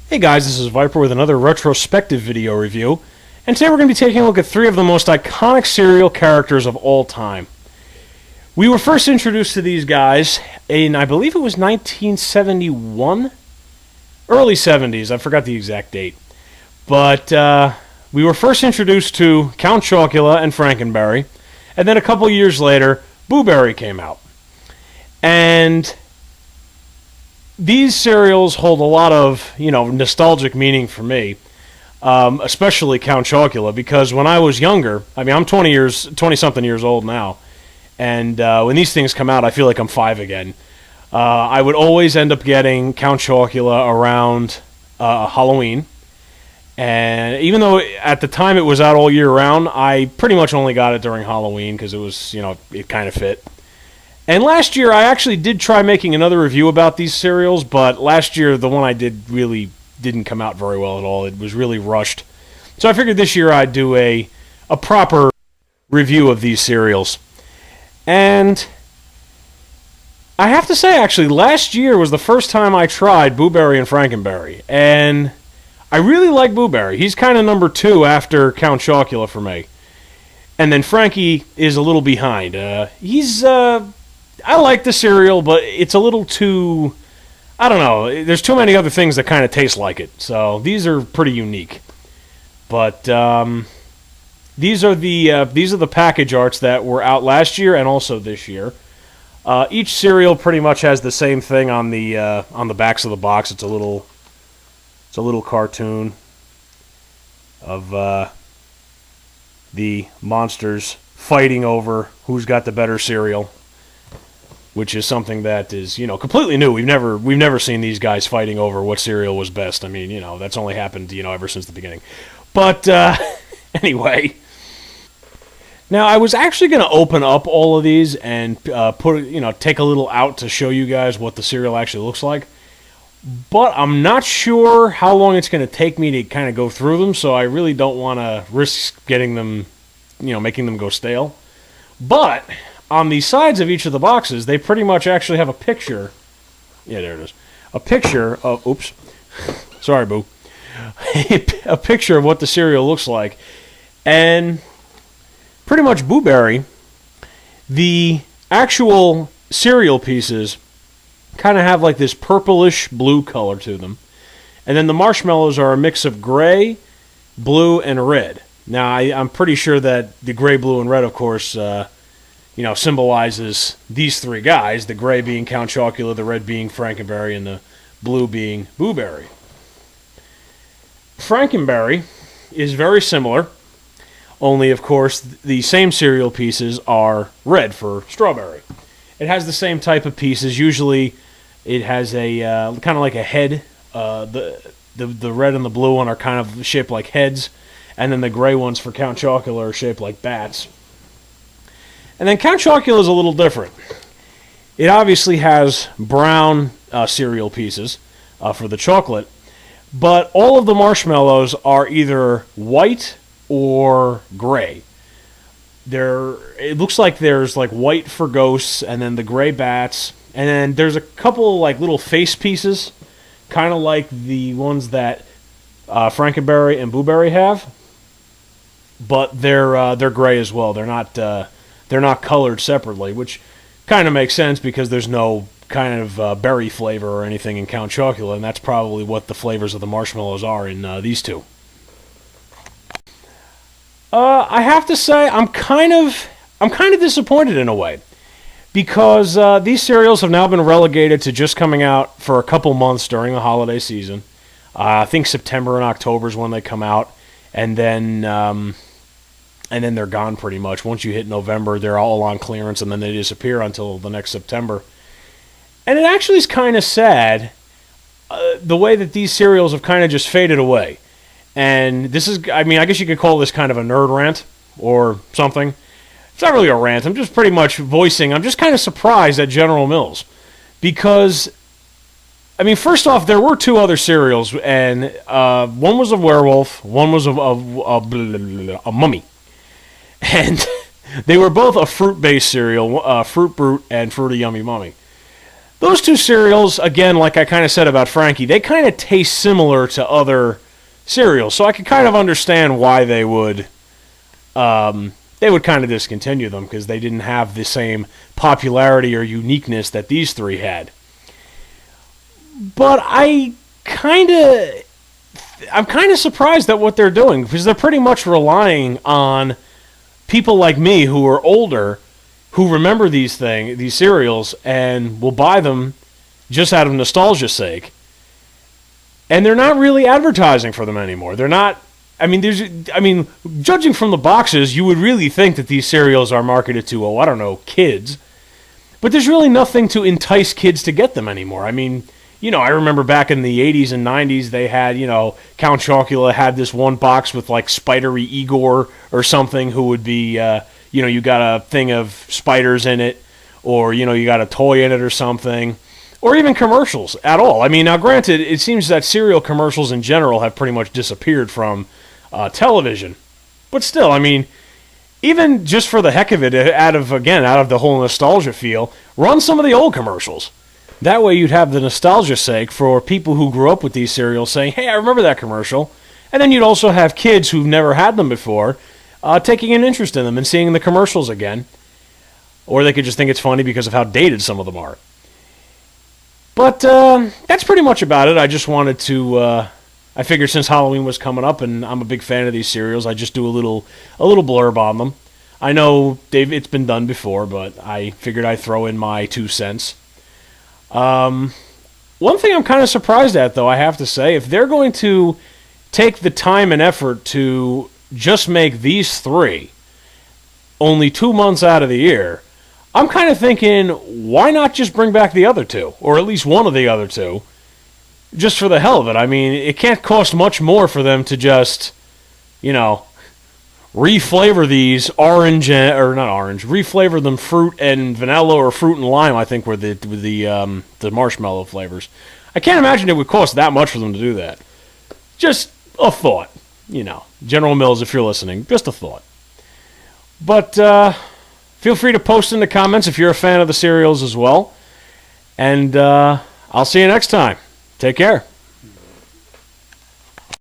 Hey guys, this is Viper with another retrospective video review, and today we're going to be taking a look at three of the most iconic cereal characters of all time. We were first introduced to these guys in, I believe it was 1971? Early 70s, I forgot the exact date. But we were first introduced to Count Chocula and Frankenberry, and then a couple years later, Boo Berry came out. And these cereals hold a lot of, nostalgic meaning for me, especially Count Chocula, because when I was younger, I'm 20-something years old now, and when these things come out, I feel like I'm 5 again. I would always end up getting Count Chocula around Halloween, and even though at the time it was out all year round, I pretty much only got it during Halloween because it was, it kind of fit. And last year, I actually did try making another review about these cereals, but last year, the one I did really didn't come out very well at all. It was really rushed. So I figured this year I'd do a proper review of these cereals. And I have to say, actually, last year was the first time I tried Boo Berry and Frankenberry. And I really like Boo Berry. He's kind of number 2 after Count Chocula for me. And then Frankie is a little behind. I like the cereal, but it's a little too, I don't know, there's too many other things that kind of taste like it. So these are pretty unique. But these are the package arts that were out last year and also this year. Each cereal pretty much has the same thing on the backs of the box. It's a little cartoon of the monsters fighting over who's got the better cereal, which is something that is, completely new. We've never seen these guys fighting over what cereal was best. That's only happened, ever since the beginning. But anyway, now I was actually going to open up all of these and take a little out to show you guys what the cereal actually looks like. But I'm not sure how long it's going to take me to kind of go through them, so I really don't want to risk getting them, making them go stale. But on the sides of each of the boxes, they pretty much actually have a picture. Yeah, there it is. A picture of, oops, sorry, Boo. A picture of what the cereal looks like. And pretty much Boo Berry, the actual cereal pieces kind of have like this purplish blue color to them. And then the marshmallows are a mix of gray, blue, and red. Now, I'm pretty sure that the gray, blue, and red, of course, symbolizes these three guys, the gray being Count Chocula, the red being Frankenberry, and the blue being Boo Berry. Frankenberry is very similar, only, of course, the same cereal pieces are red for strawberry. It has the same type of pieces. Usually, it has a kind of like a head. The red and the blue one are kind of shaped like heads, and then the gray ones for Count Chocula are shaped like bats. And then Count Chocula is a little different. It obviously has brown cereal pieces for the chocolate, but all of the marshmallows are either white or gray. It looks like there's like white for ghosts, and then the gray bats, and then there's a couple like little face pieces, kind of like the ones that Frankenberry and Boo Berry have, but they're gray as well. They're not colored separately, which kind of makes sense because there's no kind of berry flavor or anything in Count Chocula, and that's probably what the flavors of the marshmallows are in these two. I have to say I'm kind of disappointed in a way, because these cereals have now been relegated to just coming out for a couple months during the holiday season. I think September and October is when they come out, and then they're gone pretty much. Once you hit November, they're all on clearance, and then they disappear until the next September. And it actually is kind of sad, the way that these cereals have kind of just faded away. And this is, I guess you could call this kind of a nerd rant or something. It's not really a rant. I'm just pretty much I'm just kind of surprised at General Mills. Because, first off, there were 2 other cereals, and one was a werewolf, one was a mummy. And they were both a fruit-based cereal, Fruit Brute and Fruity Yummy Mummy. Those two cereals, again, like I kind of said about Frankie, they kind of taste similar to other cereals, so I could kind of understand why they would kind of discontinue them, because they didn't have the same popularity or uniqueness that these three had. But I'm kind of surprised at what they're doing, because they're pretty much relying on people like me who are older, who remember these cereals, and will buy them just out of nostalgia's sake. And they're not really advertising for them anymore. They're not. Judging from the boxes, you would really think that these cereals are marketed to, kids. But there's really nothing to entice kids to get them anymore. I remember back in the 80s and 90s, they had, Count Chocula had this one box with, like, Spidery Igor or something, who would be, you got a thing of spiders in it, or, you got a toy in it or something, or even commercials at all. Now, granted, it seems that cereal commercials in general have pretty much disappeared from television. But still, even just for the heck of it, out of the whole nostalgia feel, run some of the old commercials. That way you'd have the nostalgia sake for people who grew up with these cereals saying, hey, I remember that commercial. And then you'd also have kids who've never had them before taking an interest in them and seeing the commercials again. Or they could just think it's funny because of how dated some of them are. But that's pretty much about it. I just wanted to... I figured since Halloween was coming up and I'm a big fan of these cereals, I'd just do a little blurb on them. I know, Dave, it's been done before, but I figured I'd throw in my 2 cents. One thing I'm kind of surprised at, though, I have to say, if they're going to take the time and effort to just make these 3 only 2 months out of the year, I'm kind of thinking, why not just bring back the other 2, or at least one of the other 2, just for the hell of it? It can't cost much more for them to just, reflavor these reflavor them fruit and vanilla, or fruit and lime, I think were the marshmallow flavors. I can't imagine it would cost that much for them to do that. Just a thought, General Mills, if you're listening, just a thought. But feel free to post in the comments if you're a fan of the cereals as well. And I'll see you next time. Take care.